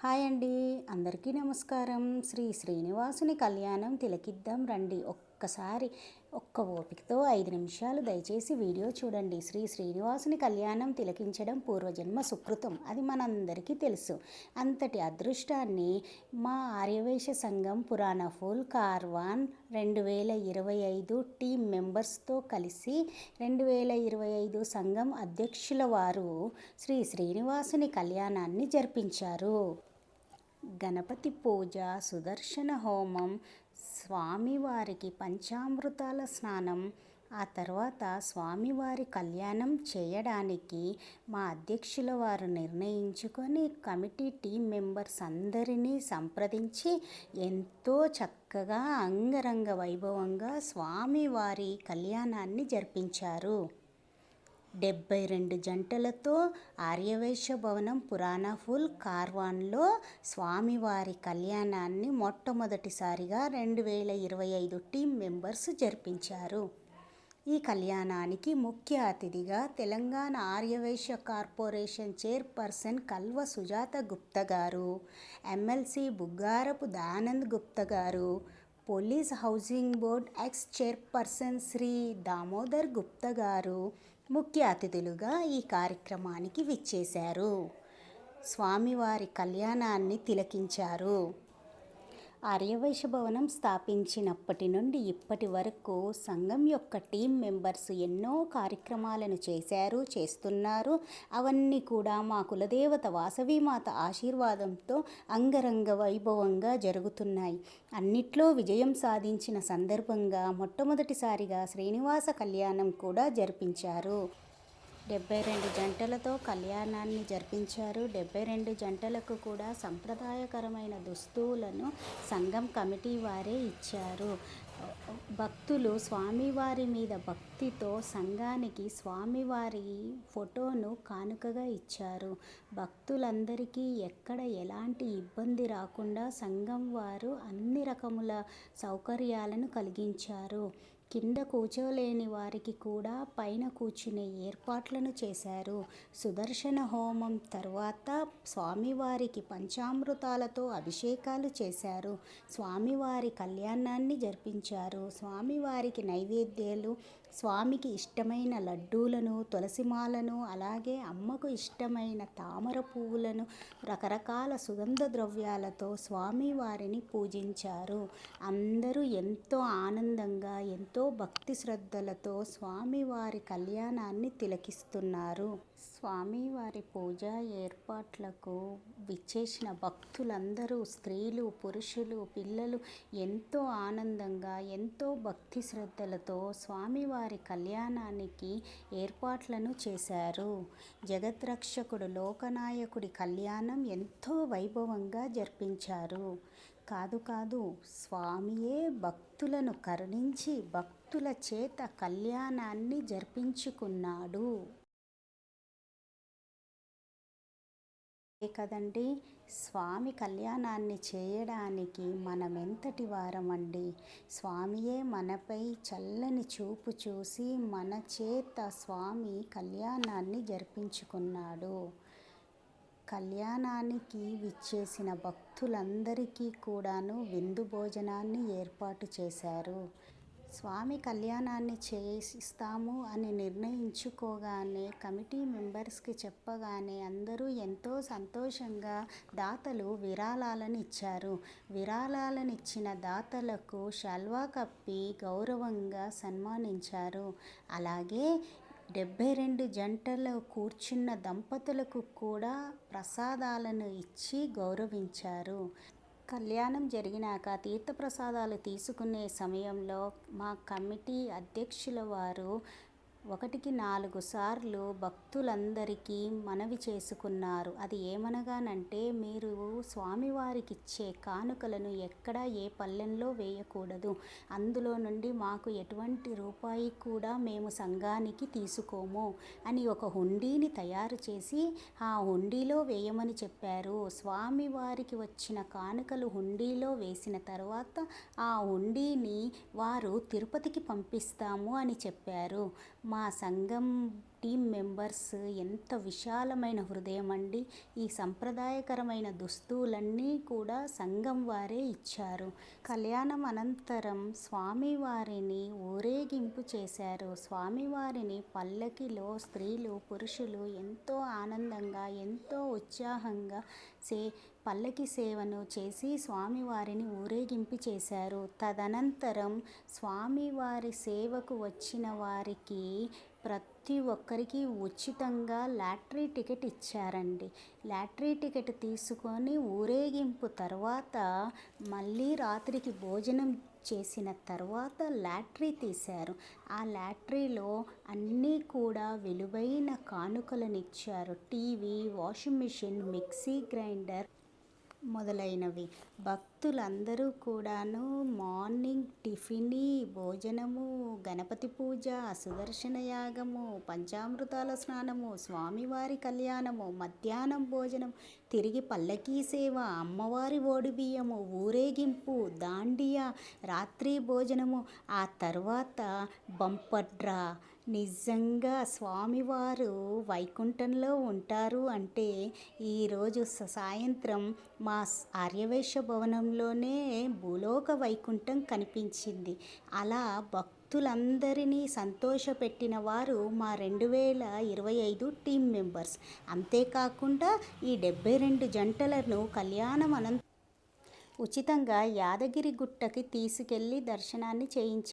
Hi అండి, అందరికీ నమస్కారం. శ్రీ శ్రీనివాసుని కళ్యాణం తిలకిద్దాం రండి. ఒక్కసారి ఒక్క ఓపికతో 5 నిమిషాలు దయచేసి వీడియో చూడండి. శ్రీ శ్రీనివాసుని కళ్యాణం తిలకించడం పూర్వజన్మ సుకృతం, అది మనందరికీ తెలుసు. అంతటి అదృష్టాన్ని మా ఆర్యవైశ్య సంఘం పురాణ ఫుల్ కార్వాన్ 2025 టీం మెంబర్స్తో కలిసి 2025 సంఘం అధ్యక్షుల వారు శ్రీ శ్రీనివాసుని కళ్యాణాన్ని జరిపించారు. గణపతి పూజ, సుదర్శన హోమం, స్వామివారికి పంచామృతాల స్నానం, ఆ తర్వాత స్వామివారి కళ్యాణం చేయడానికి మా అధ్యక్షుల వారు నిర్ణయించుకొని కమిటీ టీం మెంబర్స్ అందరినీ సంప్రదించి ఎంతో చక్కగా అంగరంగ వైభవంగా స్వామివారి కళ్యాణాన్ని జరిపించారు. 72 జంటలతో ఆర్యవైశ్య భవనం పురాణ ఫుల్ కార్వాన్లో స్వామివారి కళ్యాణాన్ని మొట్టమొదటిసారిగా 2025 టీం మెంబర్స్ జరిపించారు. ఈ కళ్యాణానికి ముఖ్య అతిథిగా తెలంగాణ ఆర్యవైశ్య కార్పొరేషన్ చైర్పర్సన్ కల్వ సుజాత గుప్తా గారు, ఎమ్మెల్సీ బుగ్గారపు దయానంద్ గుప్తా గారు, police housing board ex chairperson Shri Damodar Gupta గారు ముఖ్య అతిథులుగా ఈ కార్యక్రమానికి విచ్చేశారు. స్వామివారి కళ్యాణాన్ని తిలకించారు. ఆర్యవైశ్య భవనం స్థాపించినప్పటి నుండి ఇప్పటి వరకు సంఘం యొక్క టీం మెంబర్స్ ఎన్నో కార్యక్రమాలను చేస్తున్నారు. అవన్నీ కూడా మా కులదేవత వాసవీమాత ఆశీర్వాదంతో అంగరంగ వైభవంగా జరుగుతున్నాయి. అన్నిట్లో విజయం సాధించిన సందర్భంగా మొట్టమొదటిసారిగా శ్రీనివాస కళ్యాణం కూడా జరిపించారు. 72 జంటలతో కళ్యాణాన్ని జరిపించారు. 72 జంటలకు కూడా సంప్రదాయకరమైన దుస్తులను సంఘం కమిటీ వారే ఇచ్చారు. భక్తులు స్వామివారి మీద భక్తితో సంఘానికి స్వామివారి ఫోటోను కానుకగా ఇచ్చారు. భక్తులందరికీ ఎక్కడ ఎలాంటి ఇబ్బంది రాకుండా సంఘం వారు అన్ని రకముల సౌకర్యాలను కలిగించారు. కింద కూర్చోలేని వారికి కూడా పైన కూర్చునే ఏర్పాట్లను చేశారు. సుదర్శన హోమం తర్వాత స్వామివారికి పంచామృతాలతో అభిషేకాలు చేశారు. స్వామివారి కళ్యాణాన్ని జరిపించారు. స్వామివారికి నైవేద్యాలు, స్వామికి ఇష్టమైన లడ్డూలను, తులసిమాలను, అలాగే అమ్మకు ఇష్టమైన తామర పువ్వులను, రకరకాల సుగంధ ద్రవ్యాలతో స్వామివారిని పూజించారు. అందరూ ఎంతో ఆనందంగా, ఎంతో భక్తి శ్రద్ధలతో స్వామివారి కళ్యాణాన్ని తిలకిస్తున్నారు. స్వామివారి పూజా ఏర్పాట్లకు విచ్చేసిన భక్తులందరూ స్త్రీలు, పురుషులు, పిల్లలు ఎంతో ఆనందంగా, ఎంతో భక్తి శ్రద్ధలతో స్వామివారి కళ్యాణానికి ఏర్పాట్లను చేశారు. జగద్రక్షకుడు లోకనాయకుడి కళ్యాణం ఎంతో వైభవంగా జరిపించారు. కాదు స్వామియే భక్తులను కరుణించి భక్తుల చేత కళ్యాణాన్ని జరిపించుకున్నాడు. కదండి, స్వామి కళ్యాణాన్ని చేయడానికి మనమెంతటి వారమండి. స్వామియే మనపై చల్లని చూపు చూసి మన చేత స్వామి కళ్యాణాన్ని జరిపించుకున్నాడు. కళ్యాణానికి విచ్చేసిన భక్తులందరికీ కూడాను విందు భోజనాన్ని ఏర్పాటు చేశారు. స్వామి కళ్యాణాన్ని చేయిస్తాము అని నిర్ణయించుకోగానే, కమిటీ మెంబర్స్కి చెప్పగానే అందరూ ఎంతో సంతోషంగా దాతలు విరాళాలను ఇచ్చారు. విరాళాలను ఇచ్చిన దాతలకు శాల్వా కప్పి గౌరవంగా సన్మానించారు. అలాగే 72 జంటలు కూర్చున్న దంపతులకు కూడా ప్రసాదాలను ఇచ్చి గౌరవించారు. కళ్యాణం జరిగినాక తీర్థప్రసాదాలు తీసుకునే సమయంలో మా కమిటీ అధ్యక్షుల వారు 1కి 4 సార్లు భక్తులందరికీ మనవి చేసుకున్నారు. అది ఏమనగానంటే, మీరు స్వామివారికి ఇచ్చే కానుకలను ఎక్కడా ఏ పళ్ళెంలో వేయకూడదు. అందులో నుండి మాకు ఎటువంటి రూపాయి కూడా మేము సంఘానికి తీసుకోము అని ఒక హుండీని తయారు చేసి ఆ హుండీలో వేయమని చెప్పారు. స్వామివారికి వచ్చిన కానుకలు హుండీలో వేసిన తర్వాత ఆ హుండీని వారు తిరుపతికి పంపిస్తాము అని చెప్పారు. మా సంఘం టీం మెంబర్స్ ఎంత విశాలమైన హృదయం అండి. ఈ సంప్రదాయకరమైన దుస్తులన్నీ కూడా సంఘం వారే ఇచ్చారు. కళ్యాణం అనంతరం స్వామివారిని ఊరేగింపు చేశారు. స్వామివారిని పల్లకిలో స్త్రీలు పురుషులు ఎంతో ఆనందంగా ఎంతో ఉత్సాహంగా పల్లకి సేవను చేసి స్వామివారిని ఊరేగింపు చేశారు. తదనంతరం స్వామివారి సేవకు వచ్చిన వారికి ప్రతి ఒక్కరికి ఉచితంగా లాటరీ టికెట్ ఇచ్చారండి. లాటరీ టికెట్ తీసుకొని ఊరేగింపు తర్వాత మళ్ళీ రాత్రికి భోజనం చేసిన తర్వాత లాటరీ తీశారు. ఆ లాటరీలో అన్నీ కూడా విలువైన కానుకలనిచ్చారు. TV, washing machine, mixie grinder మొదలైనవి. భక్తులందరూ కూడాను మార్నింగ్ టిఫిని, భోజనము, గణపతి పూజ, సుదర్శన యాగము, పంచామృతాల స్నానము, స్వామివారి కళ్యాణము, మధ్యాహ్నం భోజనం, తిరిగి పల్లకీ సేవ, అమ్మవారి ఓడిబియ్యము, ఊరేగింపు, దాండియా, రాత్రి భోజనము, ఆ తర్వాత బంపర్ డ్రా. నిజంగా స్వామివారు వైకుంఠంలో ఉంటారు అంటే ఈరోజు సాయంత్రం మా ఆర్యవైశ్య భవనంలోనే భూలోక వైకుంఠం కనిపించింది. అలా భక్తులందరినీ సంతోషపెట్టిన వారు మా 2025 టీం మెంబర్స్. అంతేకాకుండా ఈ 72 జంటలను కళ్యాణం ఉచితంగా యాదగిరి గుట్టకి తీసుకెళ్ళి దర్శనాన్ని చేయించారు.